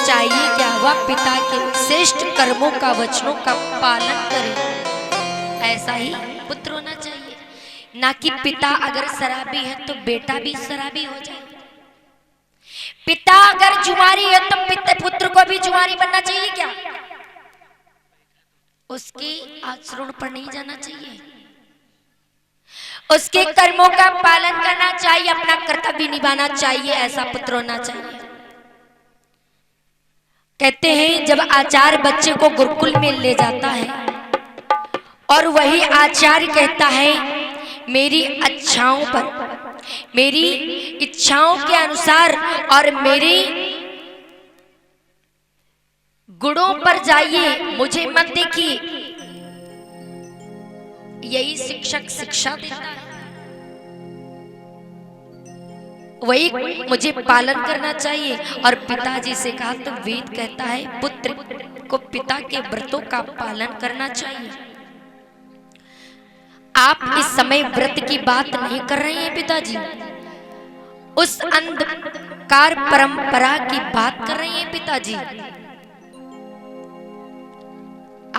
चाहिए क्या? वह पिता के श्रेष्ठ कर्मों का, वचनों का पालन करे। ऐसा ही पुत्र होना चाहिए, ना कि पिता अगर शराबी है तो बेटा भी शराबी हो जाए। पिता अगर जुआरी है तो पुत्र को भी जुआरी बनना चाहिए क्या? उसके आचरण पर नहीं जाना चाहिए, उसके कर्मों का पालन करना चाहिए, अपना कर्तव्य निभाना चाहिए। ऐसा पुत्र होना चाहिए। कहते हैं जब आचार्य बच्चे को गुरुकुल में ले जाता है और वही आचार्य कहता है मेरी इच्छाओं पर, मेरी इच्छाओं के अनुसार और मेरी गुणों पर जाइए, मुझे मत देखिए। यही शिक्षक शिक्षा देता है, वही मुझे पालन करना चाहिए। और पिताजी से कहा तो वेद कहता है पुत्र को पिता के व्रतों का पालन करना चाहिए। आप इस समय व्रत की बात नहीं कर रहे हैं पिताजी, उस अंधकार परंपरा की बात कर रहे हैं पिताजी।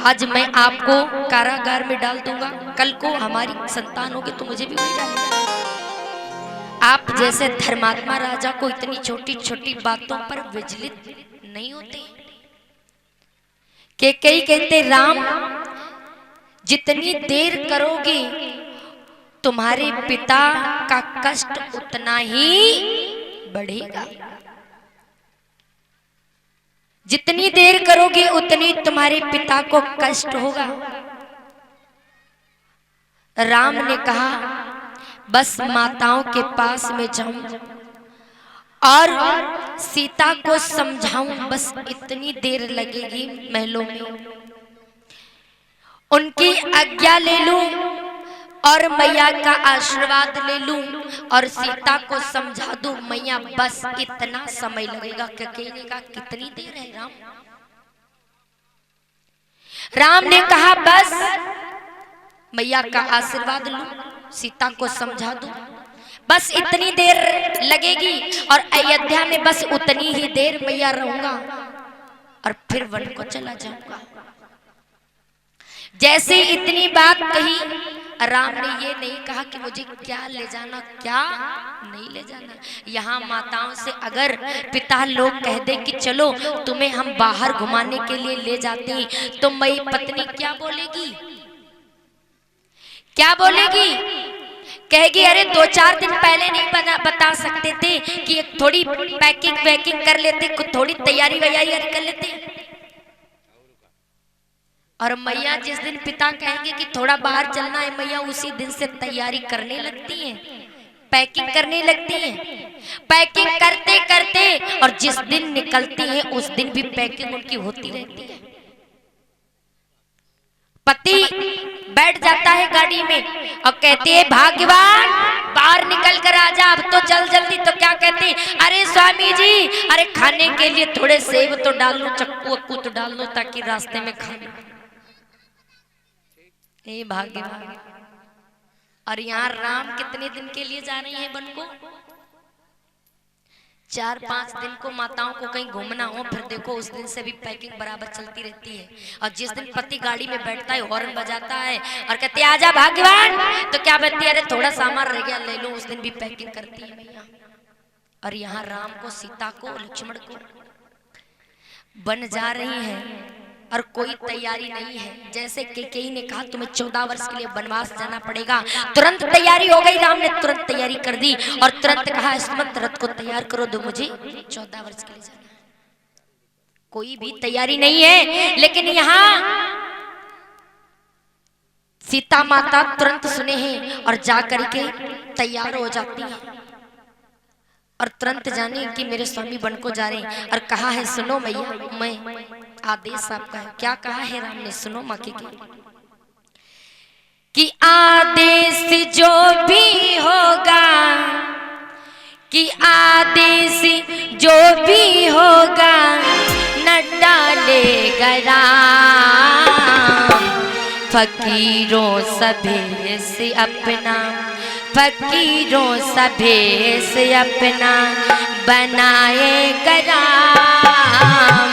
आज मैं आपको कारागार में डाल दूंगा, कल को हमारी संतान होगी तो मुझे भी वही डालेगा। आप जैसे धर्मात्मा राजा को इतनी छोटी छोटी बातों पर विचलित नहीं होते। के कई कहते राम जितनी देर करोगे तुम्हारे पिता का कष्ट उतना ही बढ़ेगा, जितनी देर करोगे उतनी तुम्हारे पिता को कष्ट होगा। राम ने कहा बस माताओं के पास में जाऊं और सीता को समझाऊं, बस इतनी देर लगेगी महलों में, उनकी आज्ञा ले लूं और मैया का आशीर्वाद ले लूं और सीता को समझा दूं मैया, बस इतना समय लगेगा। कहने का कितनी देर है राम? राम ने कहा बस मैया का आशीर्वाद लूं, सीता को समझा दूं, बस इतनी देर लगेगी और अयोध्या में बस उतनी ही देर मैया रहूंगा और फिर वन को चला जाऊंगा। जैसे इतनी बात कही, राम ने ये नहीं कहा कि मुझे क्या ले जाना, क्या नहीं ले जाना। यहाँ माताओं से अगर पिता लोग कह दे कि चलो तुम्हें हम बाहर घुमाने के लिए ले जाते हैं तो मेरी पत्नी क्या बोलेगी? क्या बोलेगी? कहेगी अरे 2-4 दिन पहले नहीं बता सकते थे कि थोड़ी पैकिंग कर लेते, थोड़ी तैयारी वैयारी कर लेते। और मैया जिस दिन पिता कहेंगे कि थोड़ा बाहर चलना है, मैया उसी दिन से तैयारी करने लगती हैं, पैकिंग करने लगती हैं। पैकिंग करते करते और जिस दिन निकलती हैं उस दिन भी पैकिंग उनकी होती रहती है। पति बैठ जाता है गाड़ी में और कहते हैं भाग्यवान बाहर निकल कर आ जा, अब तो चल जल्दी। तो क्या कहते हैं? अरे स्वामी जी, अरे खाने के लिए थोड़े सेब तो डाल लो, चक्कू वक्कू तो डाल लो ताकि रास्ते में खा लो। ये भाग्यवान। और यहाँ राम कितने दिन के लिए जा रही है वन को? 4-5 दिन को माताओं को कहीं घूमना हो, फिर देखो उस दिन से भी पैकिंग बराबर चलती रहती है। और जिस दिन पति गाड़ी में बैठता है हॉर्न बजाता है और कहते हैं आजा भाग्यवान, तो क्या बोलती है? अरे थोड़ा सामान रह गया ले लो, उस दिन भी पैकिंग करती है मैया। और यहाँ राम को, सीता को, लक्ष्मण को बन जा रही है और कोई तैयारी नहीं है। जैसे कैकेयी ने कहा तुम्हें 14 वर्ष के लिए वनवास जाना पड़ेगा, तुरंत तैयारी हो गई। राम ने तुरंत तैयारी कर दी और तुरंत कहा सुमंत रथ को तैयार करो, दो मुझे 14 वर्ष के लिए जाना। कोई भी तैयारी नहीं है। लेकिन यहाँ सीता माता तुरंत सुने हैं और जा करके तैयार हो जाती है और तुरंत जाने कि मेरे स्वामी वन को जा रहे हैं। और कहा है सुनो मैया, मैं आदेश आपका है। क्या कहा है राम ने? सुनो माँ की कि आदेश जो भी होगा, कि आदेश जो भी होगा न डालेगा राम, फकीरों सभे से अपना, फकीरों सभे से अपना बनाएगा राम।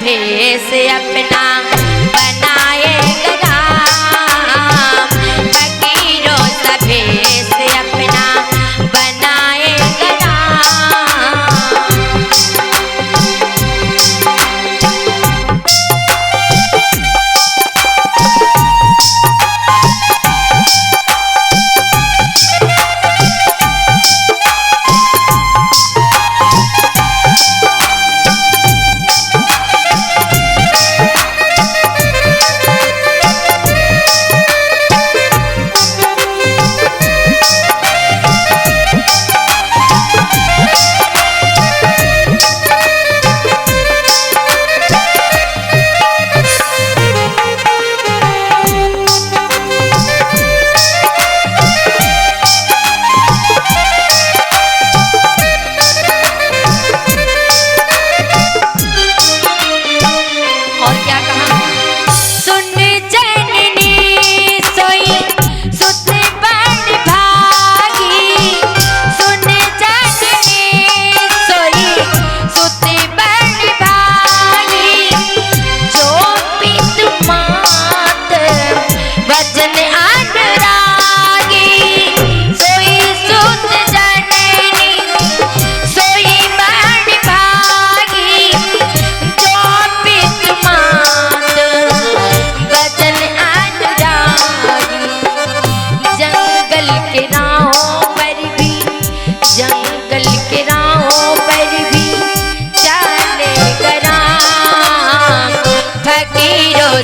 भेष अपना बनाएगा राम, फकीरों सा भेष अपना बनाएगा राम।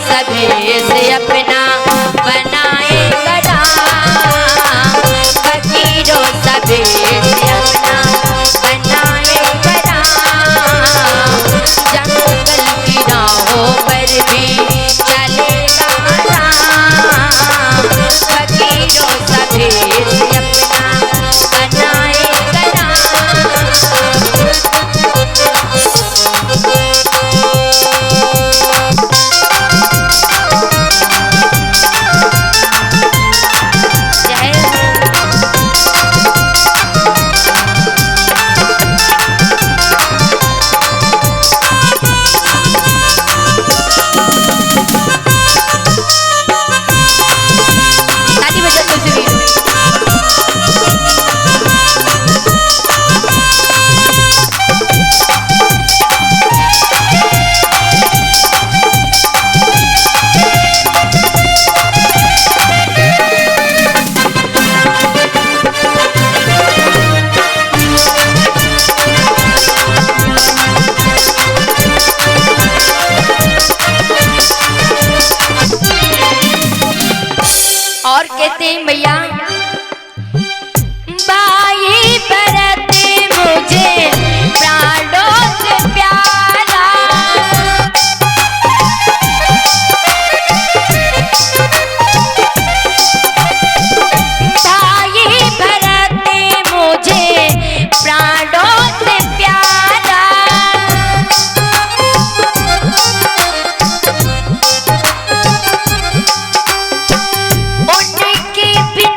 सभी से अपना बनाएगा राम, फकीरों सभी से अपना बनाएगा राम, जंगल की राहों पर भी चलेगा राम, फकीरों सभी से अपना बनाएगा राम। और कहते हैं भैया, बाई बरते मुझे प्राणों से प्यारा, बाई बरते मुझे प्राणों से प्यारा, उनके बिना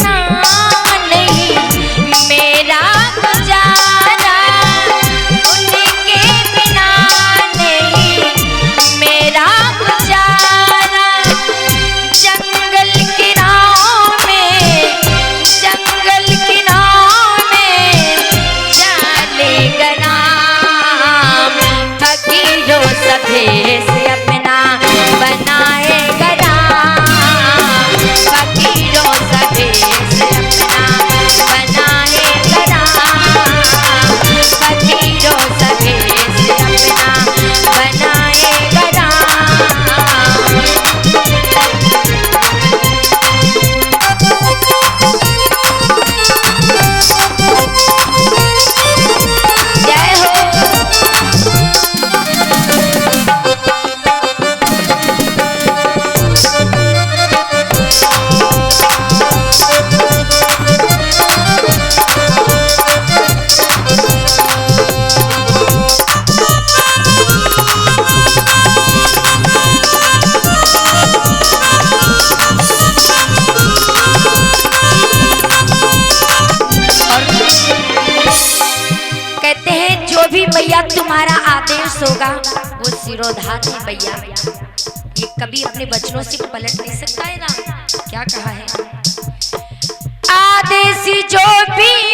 जो भी मैया तुम्हारा आदेश होगा वो सिरोधार है मैया। ये कभी अपने वचनों से पलट नहीं सकता है ना। क्या कहा है? आदेश जो भी